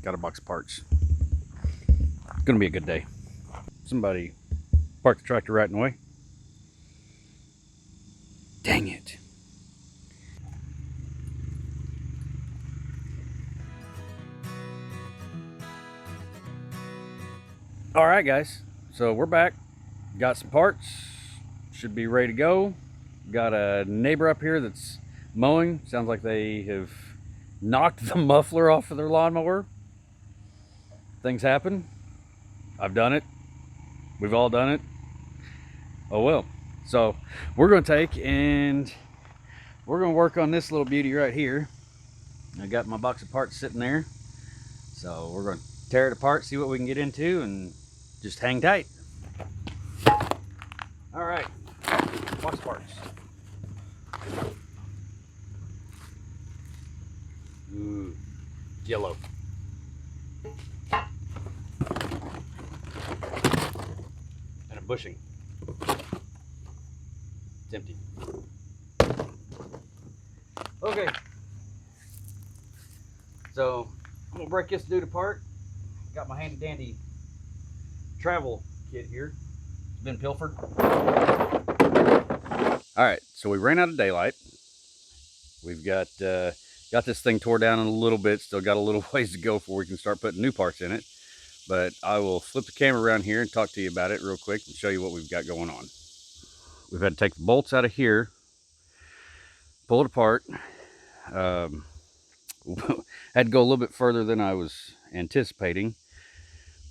Got a box of parts. It's gonna be a good day. Somebody parked the tractor right in the way. Dang it. All right, guys. So we're back. Got some parts. Should be ready to go. Got a neighbor up here that's mowing. Sounds like they have knocked the muffler off of their lawnmower. Things happen. I've done it. We've all done it. Oh well. So we're going to take and we're going to work on this little beauty right here. I got my box of parts sitting there. So we're going to tear it apart, see what we can get into, and just hang tight. All right, box of parts. Ooh, yellow. And a bushing. It's empty. Okay. So I'm gonna break this dude apart. Got my handy dandy travel kit here. It's been pilfered. All right, so we ran out of daylight. We've got this thing tore down in a little bit. Still got a little ways to go before we can start putting new parts in it. But I will flip the camera around here and talk to you about it real quick and show you what we've got going on. We've had to take the bolts out of here, pull it apart. Had to go a little bit further than I was anticipating,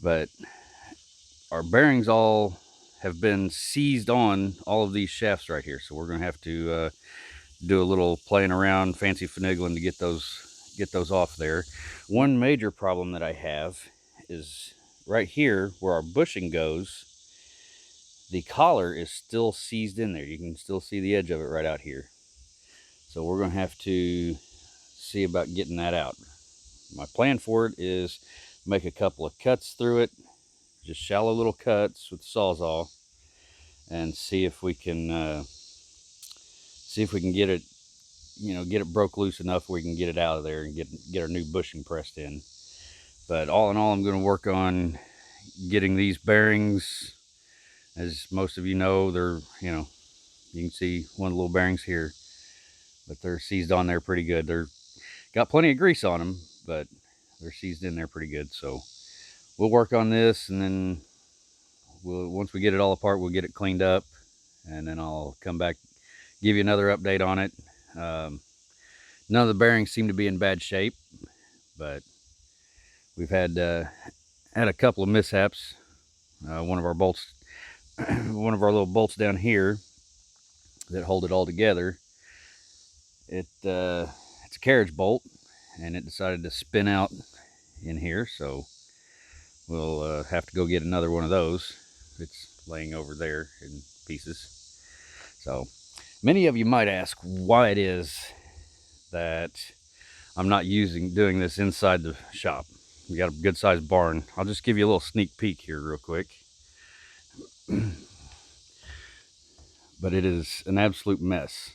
but our bearings all have been seized on all of these shafts right here. So we're going to have to do a little playing around, fancy finagling to get those off there. One major problem that I have is right here where our bushing goes. The collar is still seized in there. You can still see the edge of it right out here. So we're going to have to see about getting that out. My plan for it is make a couple of cuts through it, just shallow little cuts with the Sawzall, and see if we can get it, get it broke loose enough where we can get it out of there and get our new bushing pressed in. But all in all, I'm going to work on getting these bearings. As most of you know, they're, you can see one of the little bearings here, but they're seized on there pretty good. They're got plenty of grease on them, but they're seized in there pretty good. So we'll work on this, and then once we get it all apart, we'll get it cleaned up, and then I'll come back, give you another update on it. None of the bearings seem to be in bad shape, but we've had a couple of mishaps. One of our bolts, one of our little bolts down here that hold it all together, it's a carriage bolt, and it decided to spin out in here. So we'll have to go get another one of those. It's laying over there in pieces. So many of you might ask why it is that I'm not doing this inside the shop. We got a good sized barn. I'll just give you a little sneak peek here real quick. But it is an absolute mess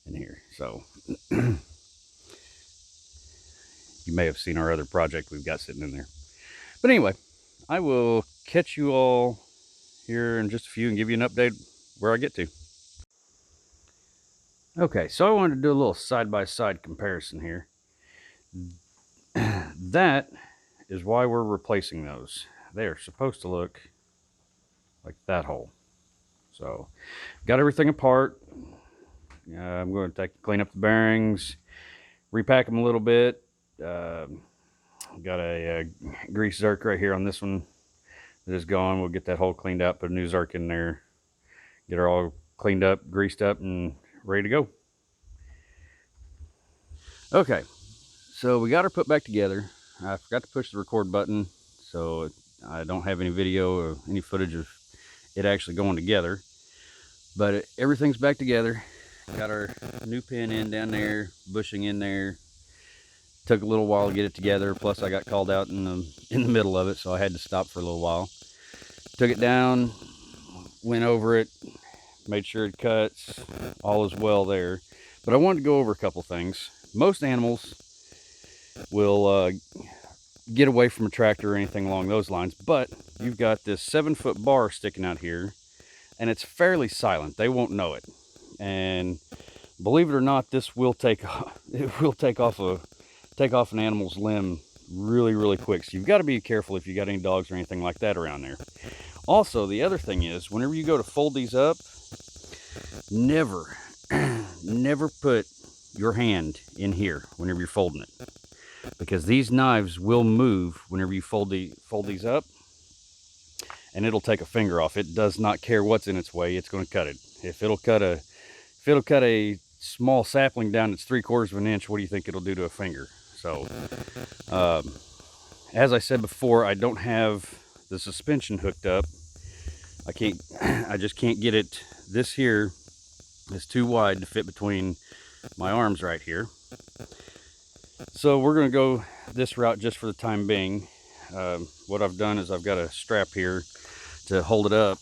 in here. So you may have seen our other project we've got sitting in there. But anyway, I will catch you all here in just a few and give you an update where I get to. Okay, so I wanted to do a little side-by-side comparison here. That is why we're replacing those. They are supposed to look like that hole. So got everything apart. I'm going to clean up the bearings, repack them a little bit. Got a grease zerk right here on this one that is gone. We'll get that hole cleaned up, put a new zerk in there, get her all cleaned up, greased up, and ready to go. Okay, so we got her put back together. I forgot to push the record button, so I don't have any video or any footage of it actually going together. But everything's back together. Got our new pin in down there, bushing in there. Took a little while to get it together. Plus I got called out in the middle of it, so I had to stop for a little while. Took it down, went over it, made sure it cuts, all is well there. But I wanted to go over a couple things. Most animals will get away from a tractor or anything along those lines. But you've got this 7-foot bar sticking out here, and it's fairly silent. They won't know it. And believe it or not, this will take off an animal's limb really, really quick. So you've got to be careful if you got any dogs or anything like that around there. Also, the other thing is, whenever you go to fold these up, never put your hand in here whenever you're folding it, because these knives will move whenever you fold these up, and it'll take a finger off. It does not care what's in its way. It's going to cut it. If it'll cut a small sapling down that's 3/4 of an inch, what do you think it'll do to a finger? So, as I said before, I don't have the suspension hooked up. I just can't get it. This here is too wide to fit between my arms right here. So we're going to go this route just for the time being. What I've done is I've got a strap here to hold it up,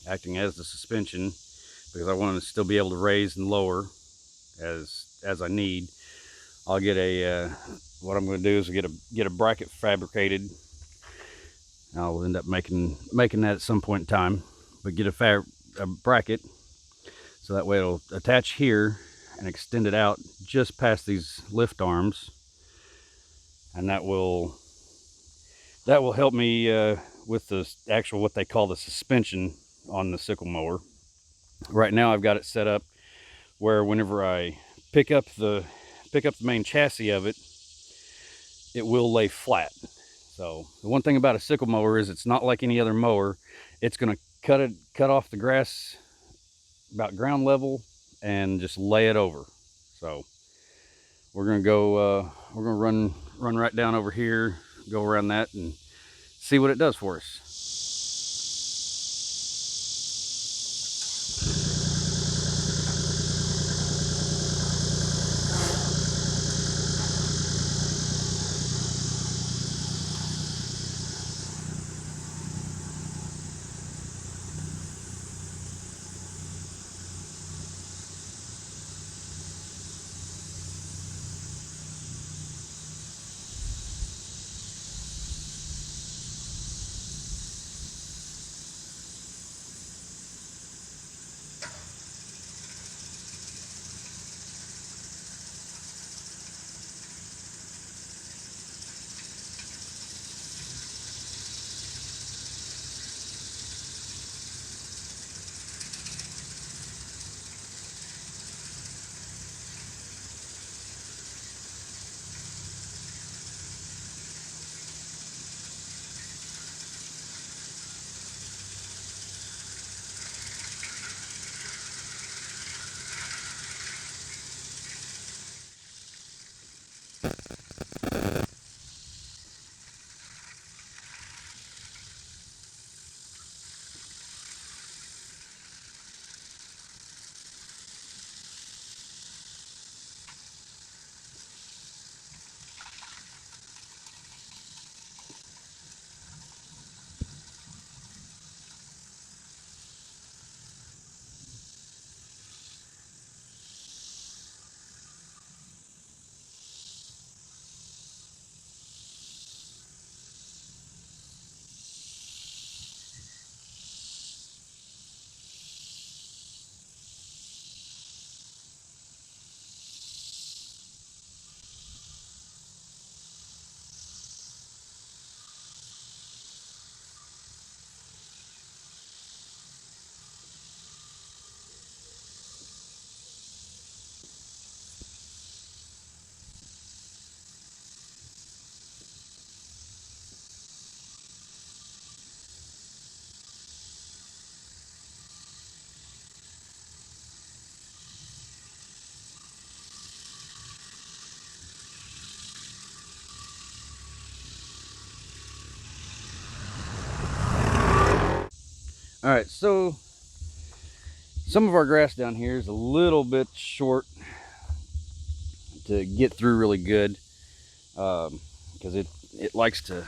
acting as the suspension, because I want to still be able to raise and lower as I need. I'll get what I'm going to do is get a bracket fabricated. I'll end up making that at some point in time, but get a bracket so that way it'll attach here and extend it out just past these lift arms, and that will help me with the actual, what they call the suspension on the sickle mower. Right now I've got it set up where whenever I pick up the main chassis of it, it will lay flat. So the one thing about a sickle mower is it's not like any other mower. It's going to cut off the grass about ground level and just lay it over. So we're going to go, we're going to run right down over here, go around that, and see what it does for us. All right, so some of our grass down here is a little bit short to get through really good, because it likes to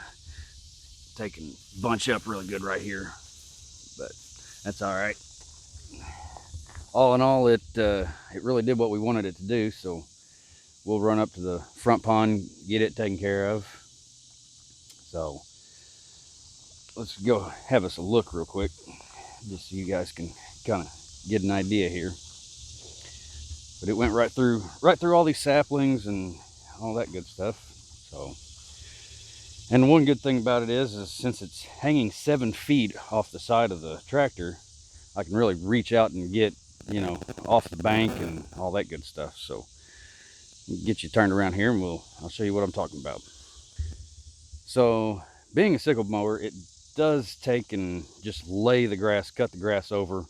take and bunch up really good right here, but that's all right. All in all, it really did what we wanted it to do, so we'll run up to the front pond, get it taken care of, So let's go have us a look real quick, just so you guys can kind of get an idea here. But it went right through all these saplings and all that good stuff. So, and one good thing about it is since it's hanging 7 feet off the side of the tractor, I can really reach out and get, you know, off the bank and all that good stuff. So get you turned around here and I'll show you what I'm talking about. So being a sickle mower, it does take and just lay the grass, cut the grass over.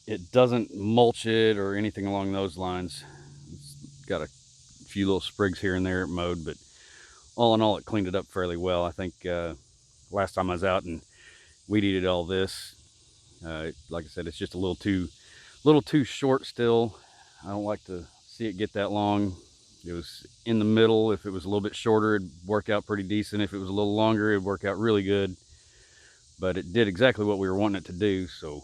It doesn't mulch it or anything along those lines. It's got a few little sprigs here and there it mowed, but all in all, it cleaned it up fairly well. I think last time I was out and weed eated all this, like I said, it's just a little too short still. I don't like to see it get that long. It was in the middle. If it was a little bit shorter, it'd work out pretty decent. If it was a little longer, it'd work out really good. But it did exactly what we were wanting it to do. So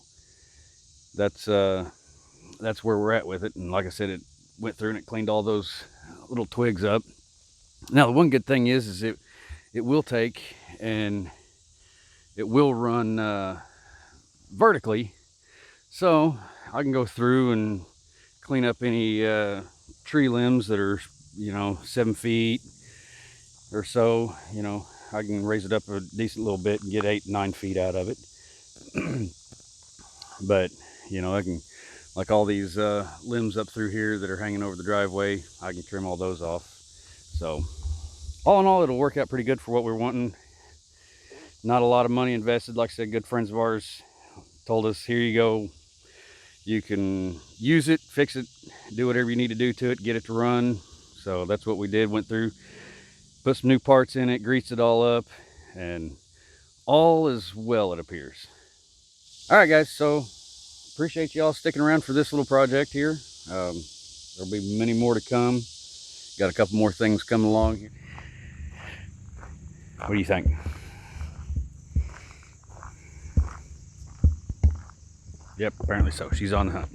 that's where we're at with it. And like I said, it went through and it cleaned all those little twigs up. Now the one good thing is it will take and it will run vertically, so I can go through and clean up any tree limbs that are, you know, 7 feet or so. You know, I can raise it up a decent little bit and get 8-9 feet out of it. But you know, I can, like all these limbs up through here that are hanging over the driveway, I can trim all those off. So all in all, it'll work out pretty good for what we're wanting. Not a lot of money invested. Like I said, good friends of ours told us, here you go, you can use it, fix it, do whatever you need to do to it, get it to run. So that's what we did. Went through, put some new parts in it, greased it all up, and all is well, it appears. All right guys, so appreciate y'all sticking around for this little project here. There'll be many more to come. Got a couple more things coming along here. What do you think? Yep, apparently so. She's on the hunt.